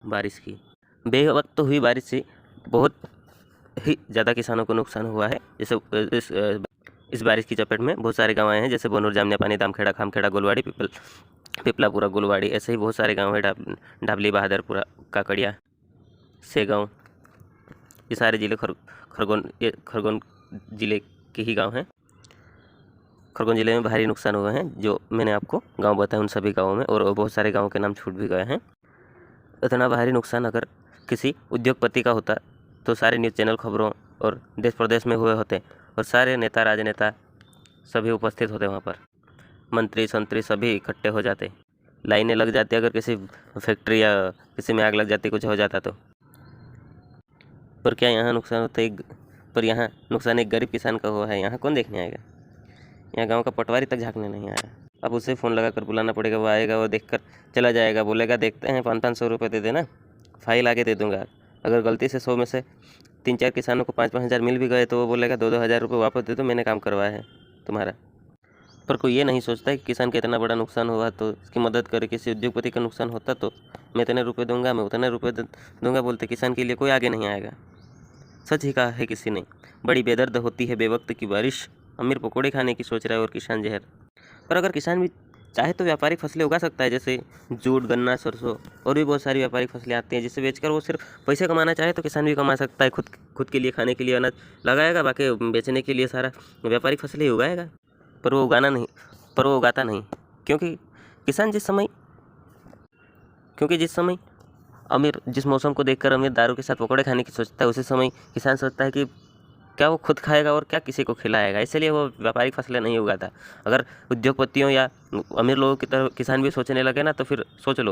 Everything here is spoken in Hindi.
बारिश की बेवक्त हुई बारिश से बहुत ही ज़्यादा किसानों को नुकसान हुआ है। जैसे इस बारिश की चपेट में बहुत सारे गाँव आए हैं, जैसे बोनूर, जामनिया पानी, दामखेड़ा, खामखेड़ा, गोलवाड़ी, पिपलापुरा, गोलवाड़ी, ऐसे ही बहुत सारे गाँव है, डाबली, बहादुरपुरा, काकड़िया, सेगांव, ये सारे ज़िले खरगोन ज़िले के ही गांव हैं। खरगोन ज़िले में भारी नुकसान हुए हैं, जो मैंने आपको गांव बताए उन सभी गांवों में, और बहुत सारे गांवों के नाम छूट भी गए हैं। इतना भारी नुकसान अगर किसी उद्योगपति का होता तो सारे न्यूज़ चैनल खबरों और देश प्रदेश में हुए होते, और सारे नेता, राजनेता सभी उपस्थित होते वहाँ पर, मंत्री संतरी सभी इकट्ठे हो जाते, लाइनें लग जाती अगर किसी फैक्ट्री या किसी में आग लग जाती, कुछ हो जाता तो। पर क्या यहाँ नुकसान होता है? पर यहाँ नुकसान एक गरीब किसान का हुआ है, यहाँ कौन देखने आएगा? यहाँ गांव का पटवारी तक झांकने नहीं आया। अब उसे फ़ोन लगा कर बुलाना पड़ेगा, वो आएगा, वो देखकर चला जाएगा, बोलेगा देखते हैं 500-500 रुपये दे देना, फाइल आगे दे दूंगा। अगर गलती से 100 में से 3-4 किसानों को 5-5 हज़ार मिल भी गए तो वो बोलेगा 2-2 हज़ार रुपये वापस दे दो, मैंने काम करवाया है तुम्हारा। पर कोई ये नहीं सोचता कि किसान का इतना बड़ा नुकसान हुआ तो इसकी मदद करे। किसी उद्योगपति का नुकसान होता तो मैं इतने रुपये दूंगा, मैं उतने रुपये दूंगा बोलते, किसान के लिए कोई आगे नहीं आएगा। सच ही कहा है किसी ने, बड़ी बेदर्द होती है बेवक्त की बारिश, अमीर पकोड़े खाने की सोच रहा है और किसान जहर। पर अगर किसान भी चाहे तो व्यापारिक फसलें उगा सकता है, जैसे जूट, गन्ना, सरसों, और भी बहुत सारी व्यापारिक फसलें आती हैं, जिसे बेचकर वो सिर्फ पैसे कमाना चाहे तो किसान भी कमा सकता है। खुद के लिए खाने के लिए अनाज लगाएगा, बाकी बेचने के लिए सारा व्यापारिक फसलें ही उगाएगा। पर वो उगाता नहीं, क्योंकि किसान जिस समय अमीर जिस मौसम को देखकर अमीर दारू के साथ पकौड़े खाने की सोचता है, उसी समय किसान सोचता है कि क्या वो खुद खाएगा और क्या किसी को खिलाएगा, इसलिए वो व्यापारिक फसलें नहीं उगाता। अगर उद्योगपतियों या अमीर लोगों की तरह किसान भी सोचने लगे ना, तो फिर सोच लो